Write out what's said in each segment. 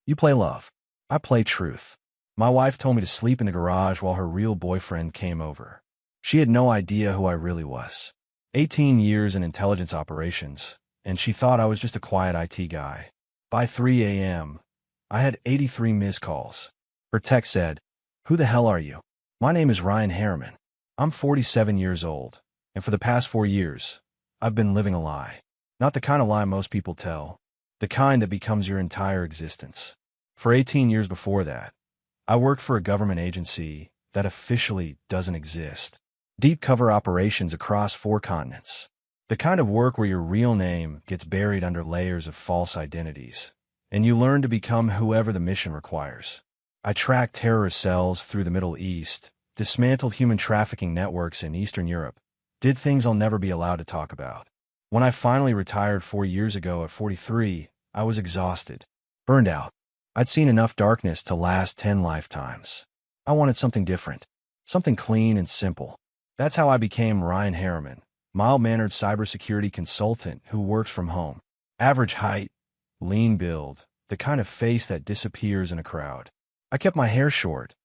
You play love. I play truth. My wife told me to sleep in the garage while her real boyfriend came over. She had no idea who I really was. 18 years in intelligence operations, and she thought I was just a quiet IT guy. By 3 a.m., I had 83 missed calls. Her text said, "Who the hell are you? My name is Ryan Harriman. I'm 47 years old, and for the past 4 years, I've been living a lie. Not the kind of lie most people tell, the kind that becomes your entire existence. For 18 years before that, I worked for a government agency that officially doesn't exist. Deep cover operations across 4 continents. The kind of work where your real name gets buried under layers of false identities, and you learn to become whoever the mission requires. I tracked terrorist cells through the Middle East, dismantled human trafficking networks in Eastern Europe, did things I'll never be allowed to talk about. When I finally retired 4 years ago at 43, I was exhausted, burned out. I'd seen enough darkness to last 10 lifetimes. I wanted something different, something clean and simple. That's how I became Ryan Harriman, mild-mannered cybersecurity consultant who works from home. Average height, lean build, the kind of face that disappears in a crowd. I kept my hair short,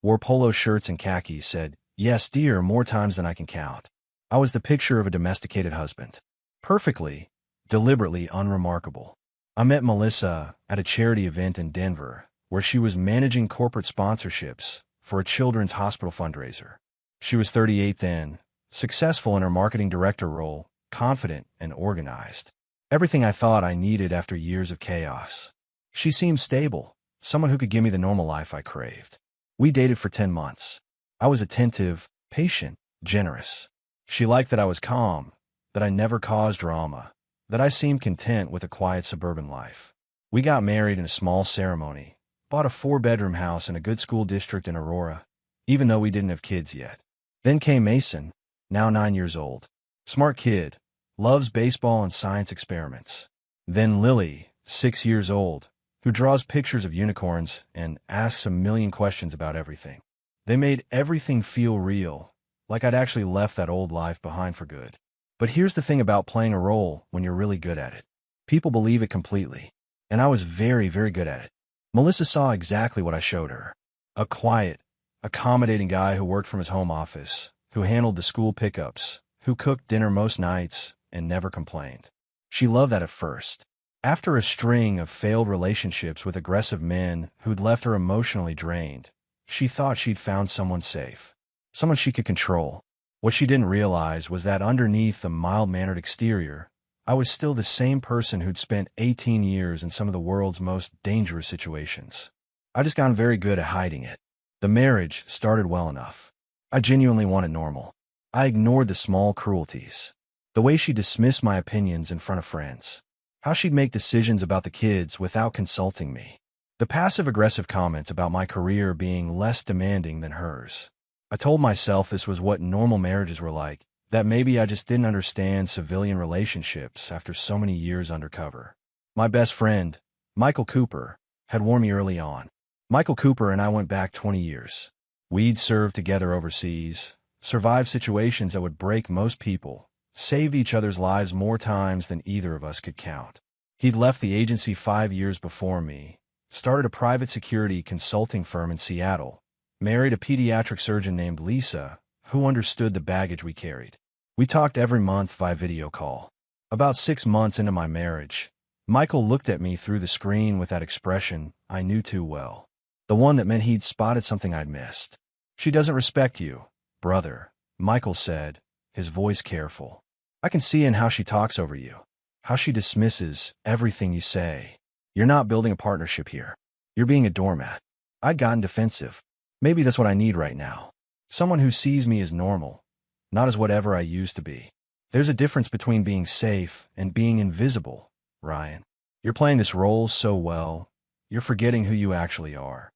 wore polo shirts and khakis, said, "Yes, dear," more times than I can count. I was the picture of a domesticated husband. Perfectly, deliberately unremarkable. I met Melissa at a charity event in Denver, where she was managing corporate sponsorships for a children's hospital fundraiser. She was 38 then, successful in her marketing director role, confident and organized. Everything I thought I needed after years of chaos. She seemed stable, someone who could give me the normal life I craved. We dated for 10 months. I was attentive, patient, generous. She liked that I was calm, that I never caused drama, that I seemed content with a quiet suburban life. We got married in a small ceremony, bought a 4-bedroom house in a good school district in Aurora, even though we didn't have kids yet. Then came Mason, now 9 years old. Smart kid, loves baseball and science experiments. Then Lily, 6 years old, who draws pictures of unicorns and asks a million questions about everything. They made everything feel real, like I'd actually left that old life behind for good. But here's the thing about playing a role when you're really good at it. People believe it completely. And I was very, very good at it. Melissa saw exactly what I showed her. A quiet, accommodating guy who worked from his home office, who handled the school pickups, who cooked dinner most nights and never complained. She loved that at first. After a string of failed relationships with aggressive men who'd left her emotionally drained, she thought she'd found someone safe, someone she could control. What she didn't realize was that underneath the mild-mannered exterior, I was still the same person who'd spent 18 years in some of the world's most dangerous situations. I just gotten very good at hiding it. The marriage started well enough. I genuinely wanted normal. I ignored the small cruelties. The way she dismissed my opinions in front of friends. How she'd make decisions about the kids without consulting me. The passive-aggressive comments about my career being less demanding than hers. I told myself this was what normal marriages were like, that maybe I just didn't understand civilian relationships after so many years undercover. My best friend, Michael Cooper, had warned me early on. Michael Cooper and I went back 20 years. We'd served together overseas, survived situations that would break most people, saved each other's lives more times than either of us could count. He'd left the agency 5 years before me, started a private security consulting firm in Seattle, married a pediatric surgeon named Lisa, who understood the baggage we carried. We talked every month via video call. About 6 months into my marriage, Michael looked at me through the screen with that expression I knew too well. The one that meant he'd spotted something I'd missed. "She doesn't respect you, brother," Michael said, his voice careful. "I can see in how she talks over you, how she dismisses everything you say. You're not building a partnership here. You're being a doormat." I'd gotten defensive. Maybe that's what I need right now. Someone who sees me as normal, not as whatever I used to be. There's a difference between being safe and being invisible, Ryan. You're playing this role so well, you're forgetting who you actually are.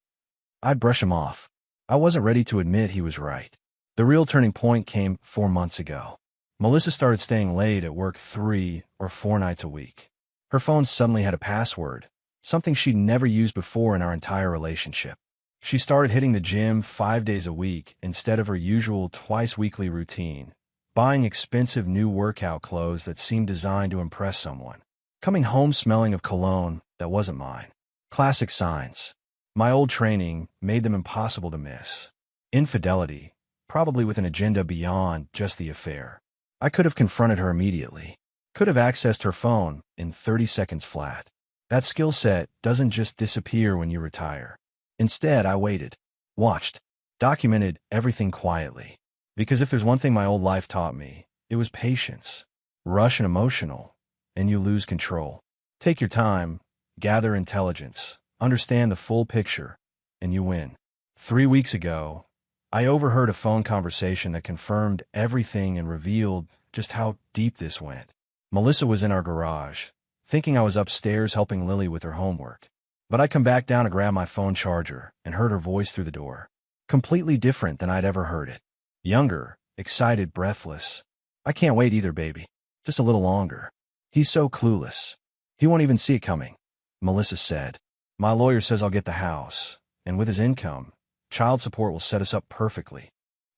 I'd brush him off. I wasn't ready to admit he was right. The real turning point came 4 months ago. Melissa started staying late at work 3 or 4 nights a week. Her phone suddenly had a password, something she'd never used before in our entire relationship. She started hitting the gym 5 days a week instead of her usual twice-weekly routine, buying expensive new workout clothes that seemed designed to impress someone, coming home smelling of cologne that wasn't mine. Classic signs. My old training made them impossible to miss. Infidelity, probably with an agenda beyond just the affair. I could have confronted her immediately. Could have accessed her phone in 30 seconds flat. That skill set doesn't just disappear when you retire. Instead, I waited, watched, documented everything quietly. Because if there's one thing my old life taught me, it was patience. Rush and emotional, and you lose control. Take your time, gather intelligence, understand the full picture, and you win. 3 weeks ago, I overheard a phone conversation that confirmed everything and revealed just how deep this went. Melissa was in our garage, thinking I was upstairs helping Lily with her homework. But I come back down to grab my phone charger and heard her voice through the door. Completely different than I'd ever heard it. Younger, excited, breathless. I can't wait either, baby. Just a little longer. He's so clueless. He won't even see it coming. Melissa said, my lawyer says I'll get the house, and with his income, child support will set us up perfectly.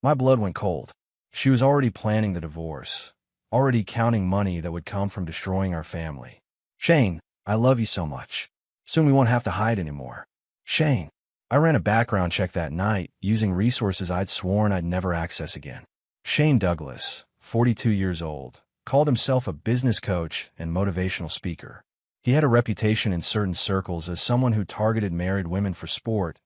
My blood went cold. She was already planning the divorce, already counting money that would come from destroying our family. Shane, I love you so much. Soon we won't have to hide anymore. Shane. I ran a background check that night using resources I'd sworn I'd never access again. Shane Douglas, 42 years old, called himself a business coach and motivational speaker. He had a reputation in certain circles as someone who targeted married women for sport,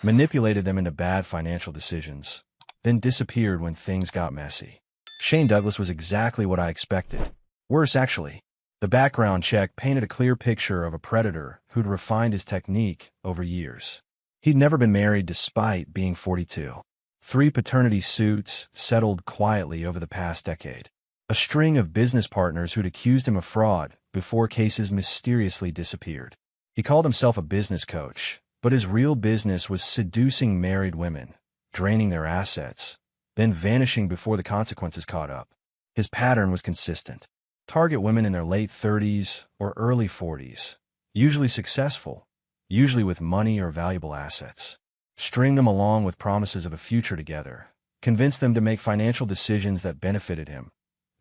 manipulated them into bad financial decisions, then disappeared when things got messy. Shane Douglas was exactly what I expected. Worse, actually. The background check painted a clear picture of a predator who'd refined his technique over years. He'd never been married despite being 42. 3 paternity suits settled quietly over the past decade. A string of business partners who'd accused him of fraud before cases mysteriously disappeared. He called himself a business coach, but his real business was seducing married women, draining their assets, then vanishing before the consequences caught up. His pattern was consistent. Target women in their late 30s or early 40s, usually successful, usually with money or valuable assets. String them along with promises of a future together, convince them to make financial decisions that benefited him,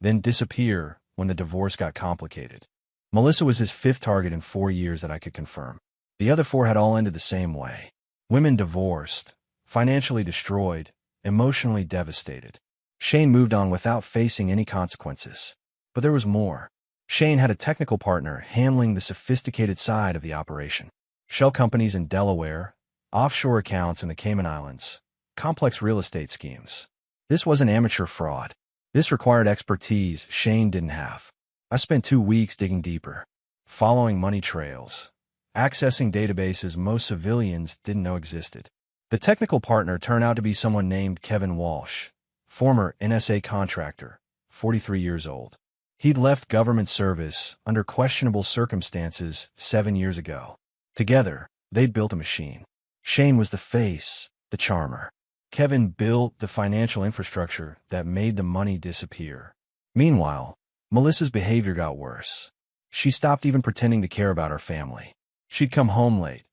then disappear when the divorce got complicated. Melissa was his 5th target in 4 years that I could confirm. The other 4 had all ended the same way. Women divorced, financially destroyed, emotionally devastated. Shane moved on without facing any consequences. But there was more. Shane had a technical partner handling the sophisticated side of the operation. Shell companies in Delaware, offshore accounts in the Cayman Islands, complex real estate schemes. This wasn't amateur fraud. This required expertise Shane didn't have. I spent 2 weeks digging deeper, following money trails, accessing databases most civilians didn't know existed. The technical partner turned out to be someone named Kevin Walsh, former NSA contractor, 43 years old. He'd left government service under questionable circumstances 7 years ago. Together, they'd built a machine. Shane was the face, the charmer. Kevin built the financial infrastructure that made the money disappear. Meanwhile, Melissa's behavior got worse. She stopped even pretending to care about her family. She'd come home late,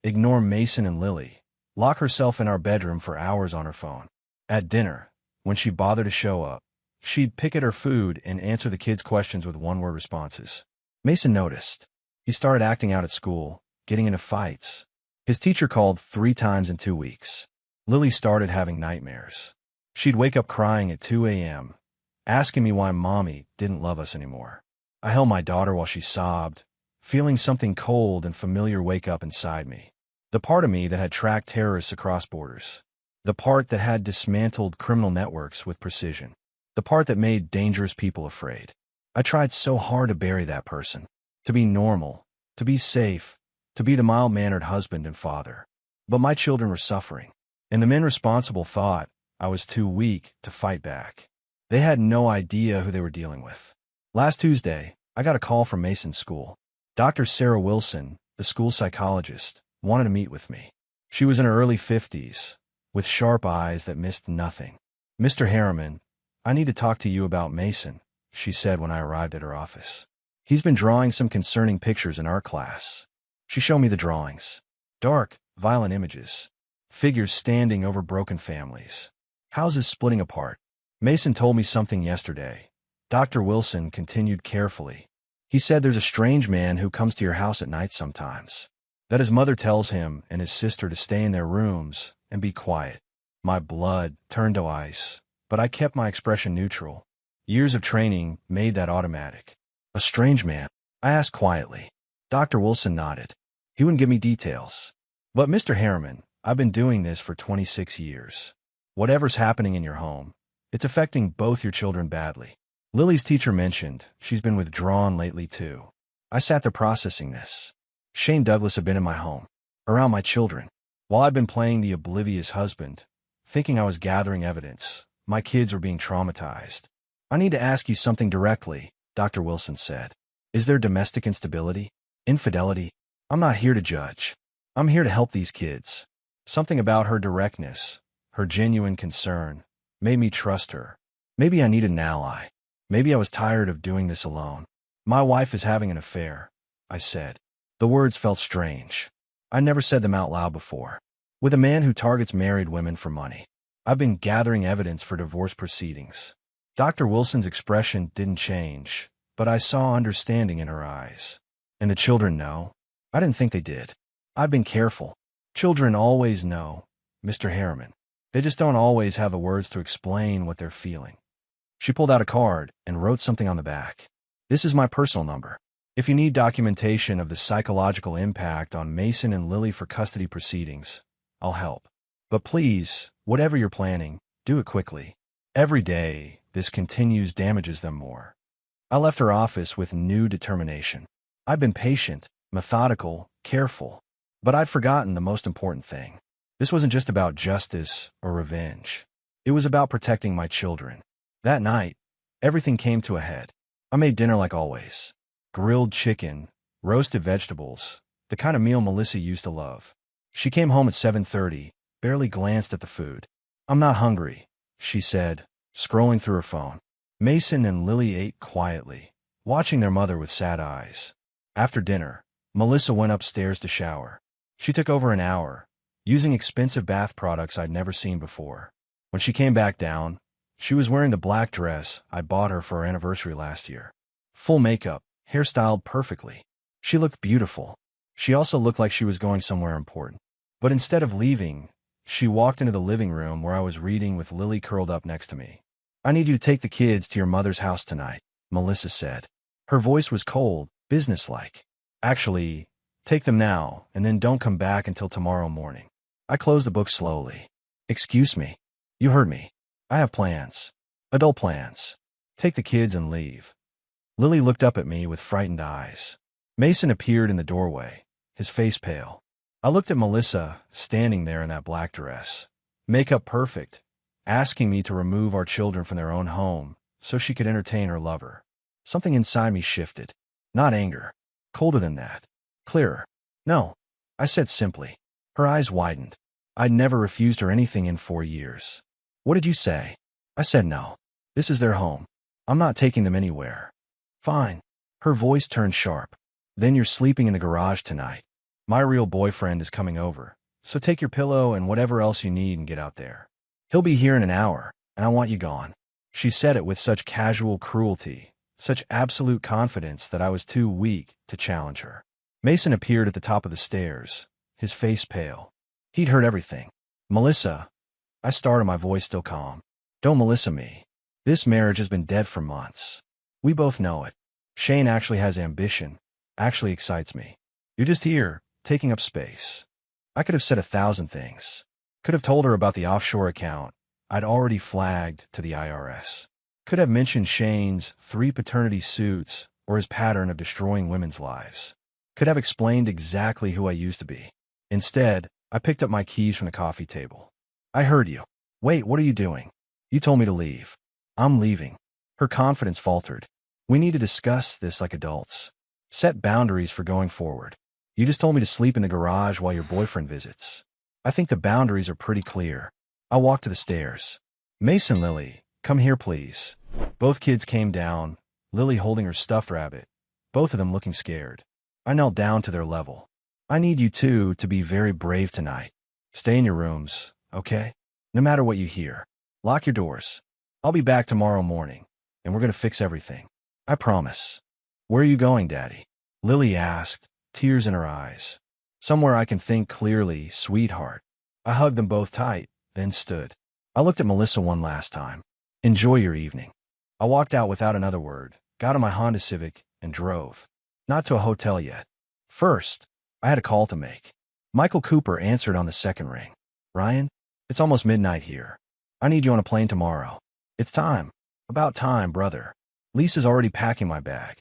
ignore Mason and Lily, lock herself in our bedroom for hours on her phone. At dinner, when she bothered to show up, she'd pick at her food and answer the kids' questions with one-word responses. Mason noticed. He started acting out at school, getting into fights. His teacher called 3 times in 2 weeks. Lily started having nightmares. She'd wake up crying at 2 a.m., asking me why Mommy didn't love us anymore. I held my daughter while she sobbed, feeling something cold and familiar wake up inside me. The part of me that had tracked terrorists across borders. The part that had dismantled criminal networks with precision. The part that made dangerous people afraid. I tried so hard to bury that person, to be normal, to be safe, to be the mild-mannered husband and father. But my children were suffering, and the men responsible thought I was too weak to fight back. They had no idea who they were dealing with. Last Tuesday, I got a call from Mason's school. Dr. Sarah Wilson, the school psychologist, wanted to meet with me. She was in her early 50s, with sharp eyes that missed nothing. Mr. Harriman, I need to talk to you about Mason, she said when I arrived at her office. He's been drawing some concerning pictures in our class. She showed me the drawings. Dark, violent images. Figures standing over broken families. Houses splitting apart. Mason told me something yesterday. Dr. Wilson continued carefully. He said there's a strange man who comes to your house at night sometimes. that his mother tells him and his sister to stay in their rooms and be quiet. My blood turned to ice, but I kept my expression neutral. Years of training made that automatic. A strange man? I asked quietly. Dr. Wilson nodded. He wouldn't give me details. But Mr. Harriman, I've been doing this for 26 years. Whatever's happening in your home, it's affecting both your children badly. Lily's teacher mentioned she's been withdrawn lately too. I sat there processing this. Shane Douglas had been in my home, around my children, while I've been playing the oblivious husband, thinking I was gathering evidence. My kids were being traumatized. I need to ask you something directly, Dr. Wilson said. Is there domestic instability? Infidelity? I'm not here to judge. I'm here to help these kids. Something about her directness, her genuine concern, made me trust her. Maybe I needed an ally. Maybe I was tired of doing this alone. My wife is having an affair, I said. The words felt strange. I never said them out loud before. With a man who targets married women for money. I've been gathering evidence for divorce proceedings. Dr. Wilson's expression didn't change, but I saw understanding in her eyes. And the children know? I didn't think they did. I've been careful. Children always know, Mr. Harriman. They just don't always have the words to explain what they're feeling. She pulled out a card and wrote something on the back. This is my personal number. If you need documentation of the psychological impact on Mason and Lily for custody proceedings, I'll help. But please, whatever you're planning, do it quickly. Every day, this continues damages them more. I left her office with new determination. I've been patient, methodical, careful, but I'd forgotten the most important thing. This wasn't just about justice or revenge. It was about protecting my children. That night, everything came to a head. I made dinner like always. Grilled chicken, roasted vegetables, the kind of meal Melissa used to love. She came home at 7:30, barely glanced at the food. I'm not hungry, she said, scrolling through her phone. Mason and Lily ate quietly, watching their mother with sad eyes. After dinner, Melissa went upstairs to shower. She took over an hour, using expensive bath products I'd never seen before. When she came back down, she was wearing the black dress I bought her for her anniversary last year. Full makeup, hairstyled perfectly. She looked beautiful. She also looked like she was going somewhere important. But instead of leaving, she walked into the living room where I was reading with Lily curled up next to me. I need you to take the kids to your mother's house tonight, Melissa said. Her voice was cold, businesslike. Actually, take them now, and then don't come back until tomorrow morning. I closed the book slowly. Excuse me. You heard me. I have plans. Adult plans. Take the kids and leave. Lily looked up at me with frightened eyes. Mason appeared in the doorway, his face pale. I looked at Melissa, standing there in that black dress. Makeup perfect, asking me to remove our children from their own home so she could entertain her lover. Something inside me shifted. Not anger. Colder than that. Clearer. No, I said simply. Her eyes widened. I'd never refused her anything in 4 years. What did you say? I said no. This is their home. I'm not taking them anywhere. Fine. Her voice turned sharp. Then you're sleeping in the garage tonight. My real boyfriend is coming over, so take your pillow and whatever else you need and get out there. He'll be here in an hour, and I want you gone. She said it with such casual cruelty, such absolute confidence that I was too weak to challenge her. Mason appeared at the top of the stairs, his face pale. He'd heard everything. Melissa, I started, my voice still calm. Don't Melissa me. This marriage has been dead for months. We both know it. Shane actually has ambition, actually excites me. You're just here, taking up space. I could have said 1,000 things. Could have told her about the offshore account I'd already flagged to the IRS. Could have mentioned Shane's 3 paternity suits or his pattern of destroying women's lives. Could have explained exactly who I used to be. Instead, I picked up my keys from the coffee table. I heard you. Wait, what are you doing? You told me to leave. I'm leaving. Her confidence faltered. We need to discuss this like adults. Set boundaries for going forward. You just told me to sleep in the garage while your boyfriend visits. I think the boundaries are pretty clear. I walked to the stairs. Mason, Lily, come here please. Both kids came down, Lily holding her stuffed rabbit, both of them looking scared. I knelt down to their level. I need you two to be very brave tonight. Stay in your rooms, okay? No matter what you hear. Lock your doors. I'll be back tomorrow morning, and we're going to fix everything. I promise. Where are you going, Daddy? Lily asked, tears in her eyes. Somewhere I can think clearly, sweetheart. I hugged them both tight, then stood. I looked at Melissa one last time. Enjoy your evening. I walked out without another word, got in my Honda Civic, and drove. Not to a hotel yet. First, I had a call to make. Michael Cooper answered on the second ring. Ryan, it's almost midnight here. I need you on a plane tomorrow. It's time. About time, brother. Lisa's already packing my bag.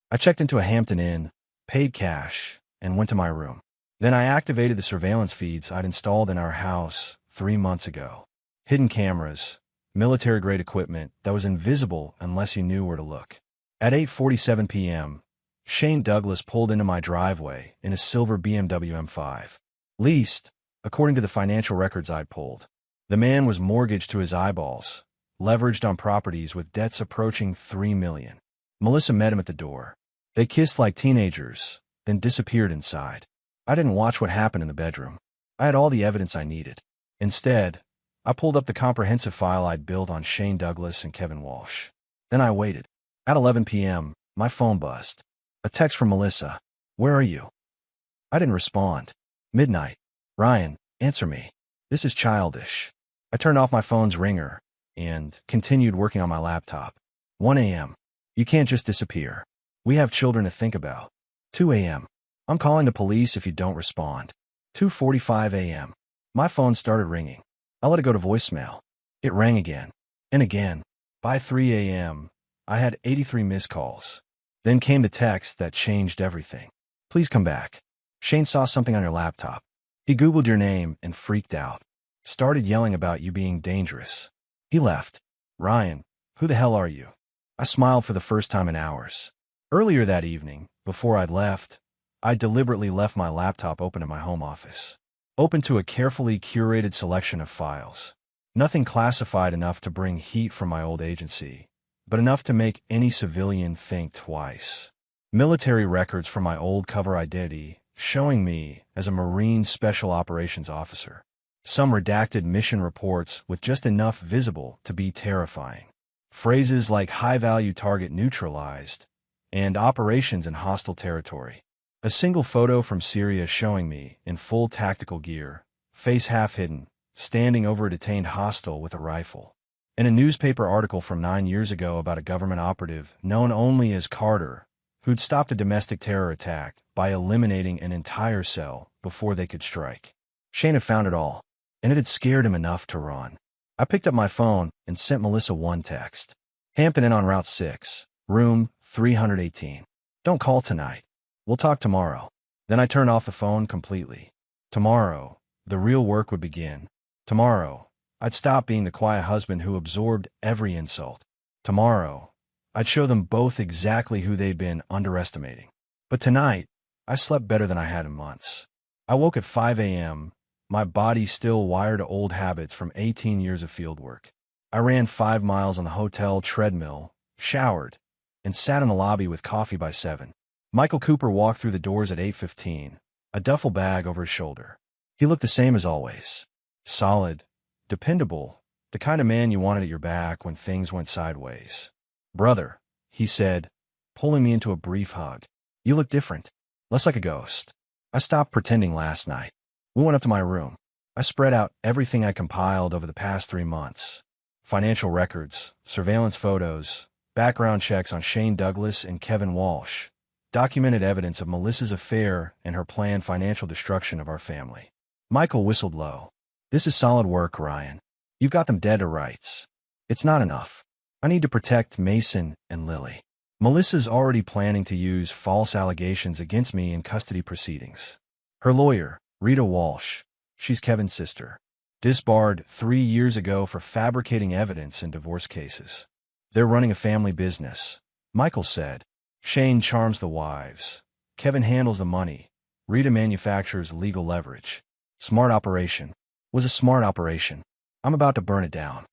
I checked into a Hampton Inn, paid cash, and went to my room. Then I activated the surveillance feeds I'd installed in our house 3 months ago. Hidden cameras, military-grade equipment that was invisible unless you knew where to look. At 8:47 p.m., Shane Douglas pulled into my driveway in a silver BMW M5. Leased, according to the financial records I'd pulled. The man was mortgaged to his eyeballs, leveraged on properties with debts approaching $3 million. Melissa met him at the door. They kissed like teenagers, then disappeared inside. I didn't watch what happened in the bedroom. I had all the evidence I needed. Instead, I pulled up the comprehensive file I'd built on Shane Douglas and Kevin Walsh. Then I waited. At 11 p.m., my phone buzzed. A text from Melissa. Where are you? I didn't respond. Midnight. Ryan, answer me. This is childish. I turned off my phone's ringer and continued working on my laptop. 1 a.m. You can't just disappear. We have children to think about. 2 a.m. I'm calling the police if you don't respond. 2:45 a.m. My phone started ringing. I let it go to voicemail. It rang again and again. By 3 a.m., I had 83 missed calls. Then came the text that changed everything. Please come back. Shane saw something on your laptop. He Googled your name and freaked out. Started yelling about you being dangerous. He left. Ryan, who the hell are you? I smiled for the first time in hours. Earlier that evening, before I'd left, I deliberately left my laptop open in my home office. Open to a carefully curated selection of files. Nothing classified enough to bring heat from my old agency, but enough to make any civilian think twice. Military records from my old cover identity, showing me as a Marine Special Operations Officer. Some redacted mission reports with just enough visible to be terrifying. Phrases like high-value target neutralized and operations in hostile territory. A single photo from Syria showing me in full tactical gear, face half hidden, standing over a detained hostile with a rifle. And a newspaper article from 9 years ago about a government operative known only as Carter, who'd stopped a domestic terror attack by eliminating an entire cell before they could strike. Shane had found it all, and it had scared him enough to run. I picked up my phone and sent Melissa one text. Hampton Inn on Route 6, room 318. Don't call tonight. We'll talk tomorrow. Then I turned off the phone completely. Tomorrow, the real work would begin. Tomorrow, I'd stop being the quiet husband who absorbed every insult. Tomorrow, I'd show them both exactly who they'd been underestimating. But tonight, I slept better than I had in months. I woke at 5 a.m., my body still wired to old habits from 18 years of field work. I ran 5 miles on the hotel treadmill, showered, and sat in the lobby with coffee by 7. Michael Cooper walked through the doors at 8:15, a duffel bag over his shoulder. He looked the same as always. Solid, dependable, the kind of man you wanted at your back when things went sideways. Brother, he said, pulling me into a brief hug. You look different, less like a ghost. I stopped pretending last night. We went up to my room. I spread out everything I compiled over the past 3 months. Financial records, surveillance photos, background checks on Shane Douglas and Kevin Walsh, documented evidence of Melissa's affair and her planned financial destruction of our family. Michael whistled low. This is solid work, Ryan. You've got them dead to rights. It's not enough. I need to protect Mason and Lily. Melissa's already planning to use false allegations against me in custody proceedings. Her lawyer, Rita Walsh, she's Kevin's sister, disbarred 3 years ago for fabricating evidence in divorce cases. They're running a family business, Michael said. Shane charms the wives. Kevin handles the money. Rita manufactures legal leverage. Smart operation. Was a smart operation. I'm about to burn it down.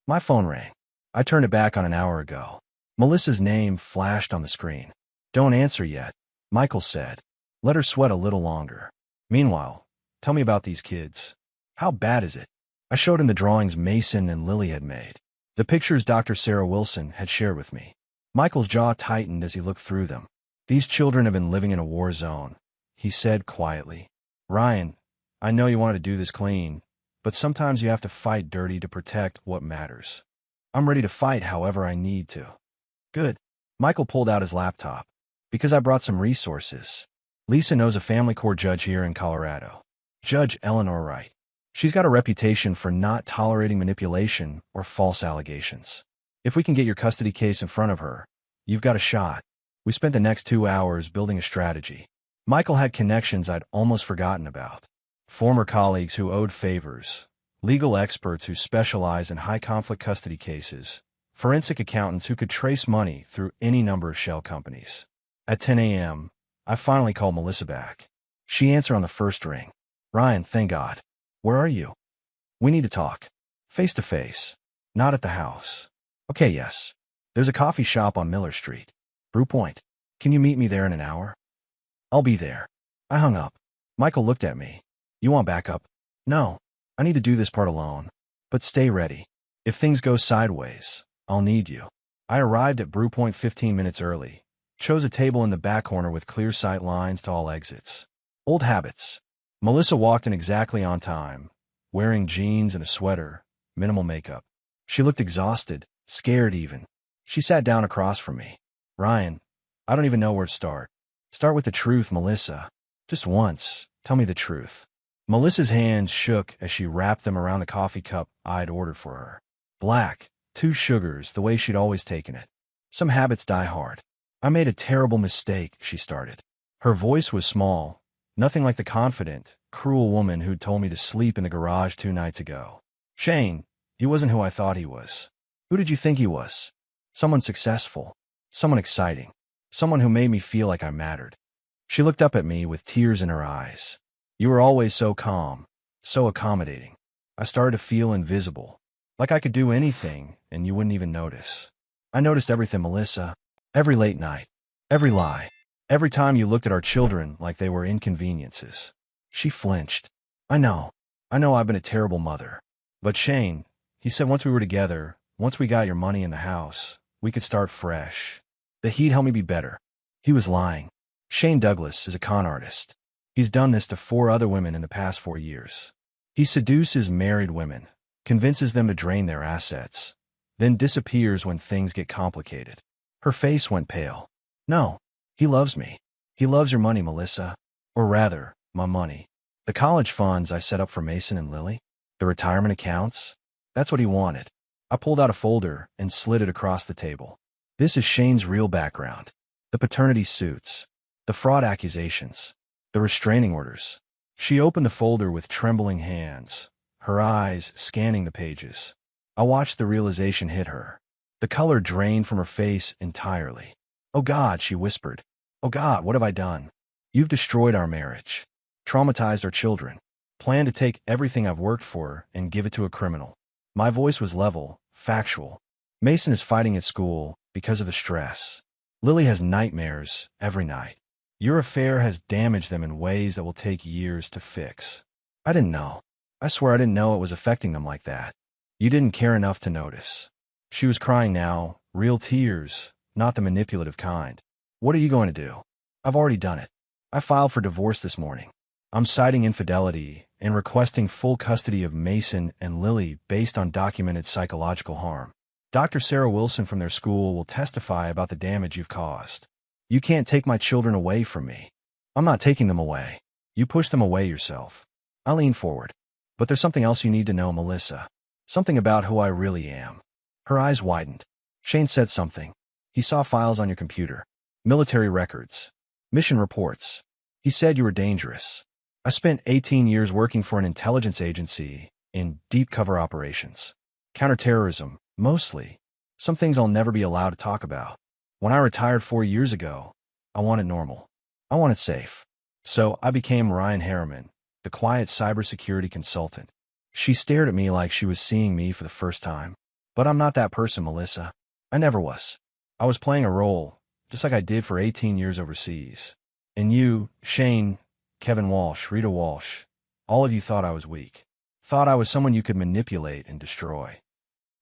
My phone rang. I turned it back on an hour ago. Melissa's name flashed on the screen. Don't answer yet, Michael said. Let her sweat a little longer. Meanwhile, tell me about these kids. How bad is it? I showed him the drawings Mason and Lily had made. The pictures Dr. Sarah Wilson had shared with me. Michael's jaw tightened as he looked through them. These children have been living in a war zone, he said quietly. Ryan, I know you wanted to do this clean, but sometimes you have to fight dirty to protect what matters. I'm ready to fight however I need to. Good. Michael pulled out his laptop. Because I brought some resources. Lisa knows a family court judge here in Colorado. Judge Eleanor Wright. She's got a reputation for not tolerating manipulation or false allegations. If we can get your custody case in front of her, you've got a shot. We spent the next 2 hours building a strategy. Michael had connections I'd almost forgotten about. Former colleagues who owed favors, legal experts who specialize in high-conflict custody cases, forensic accountants who could trace money through any number of shell companies. At 10 a.m., I finally called Melissa back. She answered on the first ring. Ryan, thank God. Where are you? We need to talk. Face to face. Not at the house. Okay, yes. There's a coffee shop on Miller Street. Brew Point. Can you meet me there in an hour? I'll be there. I hung up. Michael looked at me. You want backup? No. I need to do this part alone. But stay ready. If things go sideways, I'll need you. I arrived at Brew Point 15 minutes early. Chose a table in the back corner with clear sight lines to all exits. Old habits. Melissa walked in exactly on time, wearing jeans and a sweater, minimal makeup. She looked exhausted, scared even. She sat down across from me. Ryan, I don't even know where to start. Start with the truth, Melissa. Just once, tell me the truth. Melissa's hands shook as she wrapped them around the coffee cup I'd ordered for her. Black, 2 sugars, the way she'd always taken it. Some habits die hard. I made a terrible mistake, she started. Her voice was small, nothing like the confident, cruel woman who'd told me to sleep in the garage 2 nights ago. Shane, he wasn't who I thought he was. Who did you think he was? Someone successful, someone exciting, someone who made me feel like I mattered. She looked up at me with tears in her eyes. You were always so calm, so accommodating. I started to feel invisible, like I could do anything and you wouldn't even notice. I noticed everything, Melissa. Every late night, every lie, every time you looked at our children like they were inconveniences. She flinched. I know I've been a terrible mother. But Shane, he said once we were together, once we got your money in the house, we could start fresh. That he'd help me be better. He was lying. Shane Douglas is a con artist. He's done this to 4 other women in the past 4 years. He seduces married women, convinces them to drain their assets, then disappears when things get complicated. Her face went pale. No, he loves me. He loves your money, Melissa. Or rather, my money. The college funds I set up for Mason and Lily. The retirement accounts. That's what he wanted. I pulled out a folder and slid it across the table. This is Shane's real background. The paternity suits. The fraud accusations. The restraining orders. She opened the folder with trembling hands, her eyes scanning the pages. I watched the realization hit her. The color drained from her face entirely. Oh God, she whispered. Oh God, what have I done? You've destroyed our marriage, traumatized our children, planned to take everything I've worked for and give it to a criminal. My voice was level, factual. Mason is fighting at school because of the stress. Lily has nightmares every night. Your affair has damaged them in ways that will take years to fix. I didn't know. I swear I didn't know it was affecting them like that. You didn't care enough to notice. She was crying now, real tears, not the manipulative kind. What are you going to do? I've already done it. I filed for divorce this morning. I'm citing infidelity and requesting full custody of Mason and Lily based on documented psychological harm. Dr. Sarah Wilson from their school will testify about the damage you've caused. You can't take my children away from me. I'm not taking them away. You pushed them away yourself. I leaned forward. But there's something else you need to know, Melissa. Something about who I really am. Her eyes widened. Shane said something. He saw files on your computer. Military records. Mission reports. He said you were dangerous. I spent 18 years working for an intelligence agency in deep cover operations. Counterterrorism, mostly. Some things I'll never be allowed to talk about. When I retired 4 years ago, I wanted normal. I wanted safe. So I became Ryan Harriman, the quiet cybersecurity consultant. She stared at me like she was seeing me for the first time. But I'm not that person, Melissa. I never was. I was playing a role, just like I did for 18 years overseas. And you, Shane, Kevin Walsh, Rita Walsh, all of you thought I was weak. Thought I was someone you could manipulate and destroy.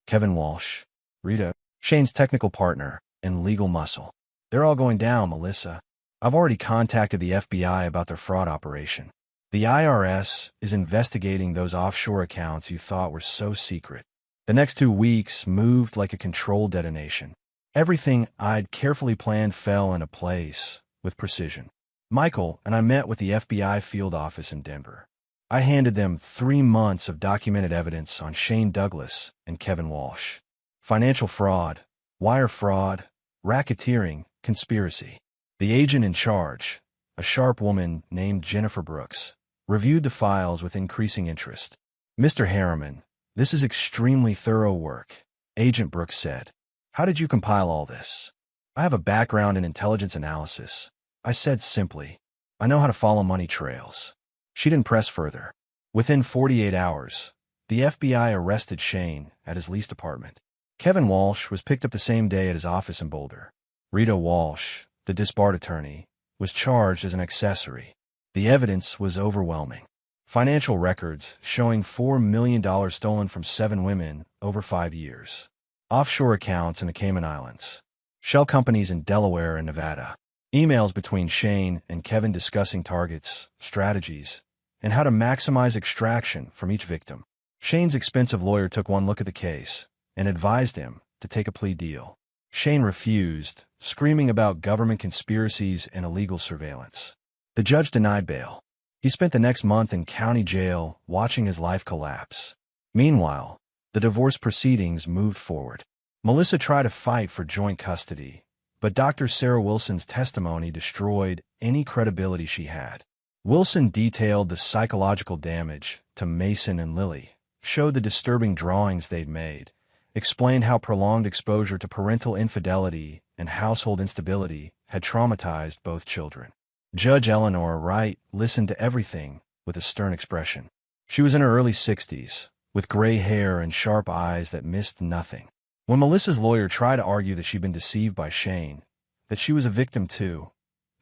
Kevin Walsh, Rita, Shane's technical partner, and legal muscle. They're all going down, Melissa. I've already contacted the FBI about their fraud operation. The IRS is investigating those offshore accounts you thought were so secret. The next 2 weeks moved like a controlled detonation. Everything I'd carefully planned fell into place with precision. Michael and I met with the FBI field office in Denver. I handed them 3 months of documented evidence on Shane Douglas and Kevin Walsh. Financial fraud, wire fraud, racketeering, conspiracy. The agent in charge, a sharp woman named Jennifer Brooks, reviewed the files with increasing interest. "Mr. Harriman, this is extremely thorough work," Agent Brooks said. "How did you compile all this?" "I have a background in intelligence analysis," I said simply. "I know how to follow money trails." She didn't press further. Within 48 hours, the FBI arrested Shane at his leased apartment. Kevin Walsh was picked up the same day at his office in Boulder. Rita Walsh, the disbarred attorney, was charged as an accessory. The evidence was overwhelming. Financial records showing $4 million stolen from 7 women over 5 years. Offshore accounts in the Cayman Islands. Shell companies in Delaware and Nevada. Emails between Shane and Kevin discussing targets, strategies, and how to maximize extraction from each victim. Shane's expensive lawyer took one look at the case and advised him to take a plea deal. Shane refused, screaming about government conspiracies and illegal surveillance. The judge denied bail. He spent the next month in county jail watching his life collapse. Meanwhile, the divorce proceedings moved forward. Melissa tried to fight for joint custody, but Dr. Sarah Wilson's testimony destroyed any credibility she had. Wilson detailed the psychological damage to Mason and Lily, showed the disturbing drawings they'd made, explained how prolonged exposure to parental infidelity and household instability had traumatized both children. Judge Eleanor Wright listened to everything with a stern expression. She was in her early 60s, with gray hair and sharp eyes that missed nothing. When Melissa's lawyer tried to argue that she'd been deceived by Shane, that she was a victim too,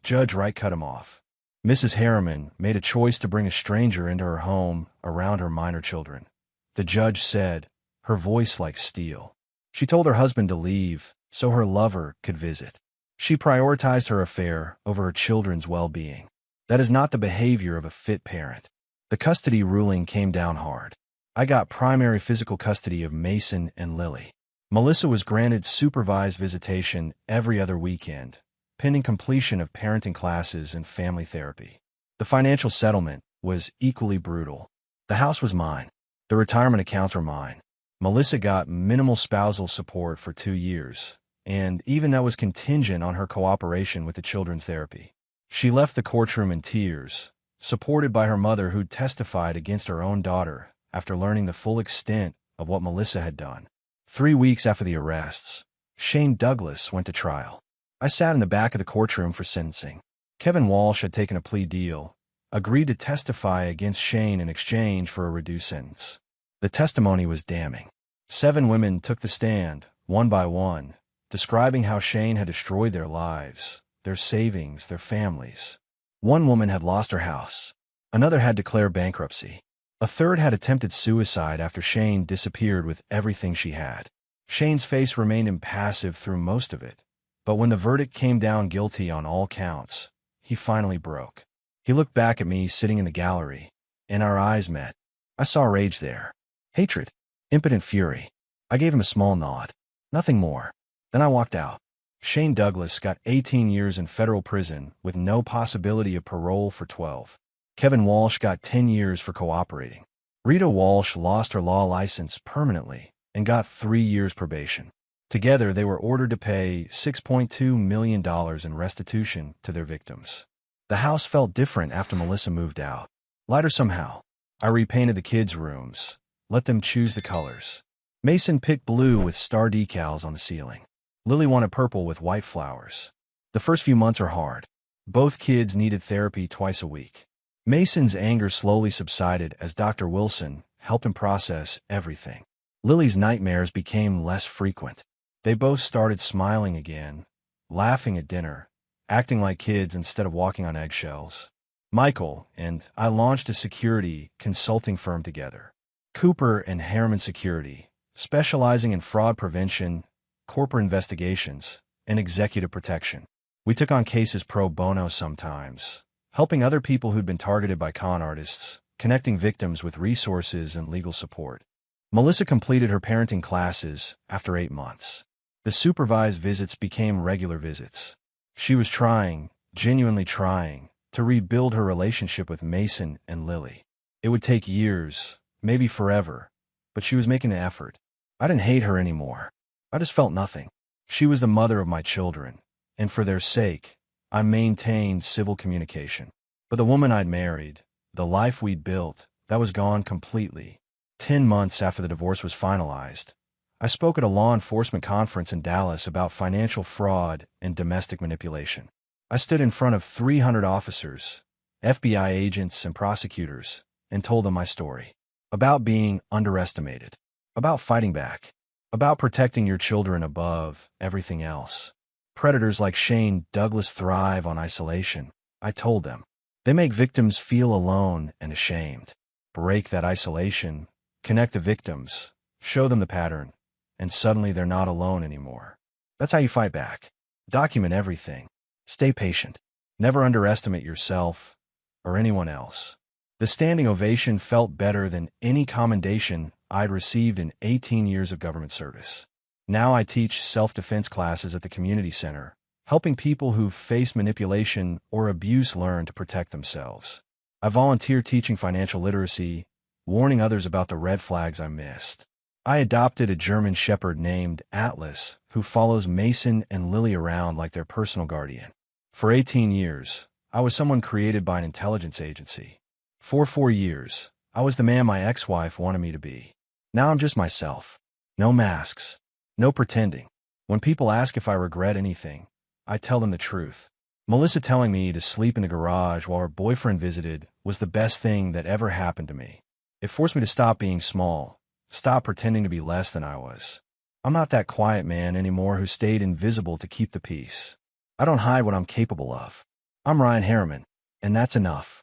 Judge Wright cut him off. Mrs. Harriman made a choice to bring a stranger into her home around her minor children. The judge said, her voice like steel. She told her husband to leave so her lover could visit. She prioritized her affair over her children's well-being. That is not the behavior of a fit parent. The custody ruling came down hard. I got primary physical custody of Mason and Lily. Melissa was granted supervised visitation every other weekend, pending completion of parenting classes and family therapy. The financial settlement was equally brutal. The house was mine. The retirement accounts were mine. Melissa got minimal spousal support for 2 years, and even that was contingent on her cooperation with the children's therapy. She left the courtroom in tears, supported by her mother who'd testified against her own daughter after learning the full extent of what Melissa had done. 3 weeks after the arrests, Shane Douglas went to trial. I sat in the back of the courtroom for sentencing. Kevin Walsh had taken a plea deal, agreed to testify against Shane in exchange for a reduced sentence. The testimony was damning. 7 women took the stand, one by one, describing how Shane had destroyed their lives, their savings, their families. One woman had lost her house. Another had declared bankruptcy. A third had attempted suicide after Shane disappeared with everything she had. Shane's face remained impassive through most of it, but when the verdict came down guilty on all counts, he finally broke. He looked back at me sitting in the gallery, and our eyes met. I saw rage there. Hatred. Impotent fury. I gave him a small nod. Nothing more. Then I walked out. Shane Douglas got 18 years in federal prison with no possibility of parole for 12. Kevin Walsh got 10 years for cooperating. Rita Walsh lost her law license permanently and got 3 years probation. Together, they were ordered to pay $6.2 million in restitution to their victims. The house felt different after Melissa moved out. Lighter somehow. I repainted the kids' rooms, let them choose the colors. Mason picked blue with star decals on the ceiling. Lily wanted purple with white flowers. The first few months are hard. Both kids needed therapy twice a week. Mason's anger slowly subsided as Dr. Wilson helped him process everything. Lily's nightmares became less frequent. They both started smiling again, laughing at dinner, acting like kids instead of walking on eggshells. Michael and I launched a security consulting firm together. Cooper and Harriman Security, specializing in fraud prevention, corporate investigations, and executive protection. We took on cases pro bono sometimes, helping other people who'd been targeted by con artists, connecting victims with resources and legal support. Melissa completed her parenting classes after 8 months. The supervised visits became regular visits. She was trying, genuinely trying, to rebuild her relationship with Mason and Lily. It would take years, maybe forever, but she was making an effort. I didn't hate her anymore. I just felt nothing. She was the mother of my children, and for their sake, I maintained civil communication. But the woman I'd married, the life we'd built, that was gone completely. 10 months after the divorce was finalized, I spoke at a law enforcement conference in Dallas about financial fraud and domestic manipulation. I stood in front of 300 officers, FBI agents, and prosecutors, and told them my story. About being underestimated. About fighting back. About protecting your children above everything else. Predators like Shane Douglas thrive on isolation, I told them. They make victims feel alone and ashamed. Break that isolation, connect the victims, show them the pattern, and suddenly they're not alone anymore. That's how you fight back. Document everything. Stay patient. Never underestimate yourself or anyone else. The standing ovation felt better than any commendation I'd received in 18 years of government service. Now I teach self-defense classes at the community center, helping people who've faced manipulation or abuse learn to protect themselves. I volunteer teaching financial literacy, warning others about the red flags I missed. I adopted a German shepherd named Atlas, who follows Mason and Lily around like their personal guardian. For 18 years, I was someone created by an intelligence agency. For 4 years, I was the man my ex-wife wanted me to be. Now I'm just myself. No masks. No pretending. When people ask if I regret anything, I tell them the truth. Melissa telling me to sleep in the garage while her boyfriend visited was the best thing that ever happened to me. It forced me to stop being small, stop pretending to be less than I was. I'm not that quiet man anymore who stayed invisible to keep the peace. I don't hide what I'm capable of. I'm Ryan Harriman, and that's enough.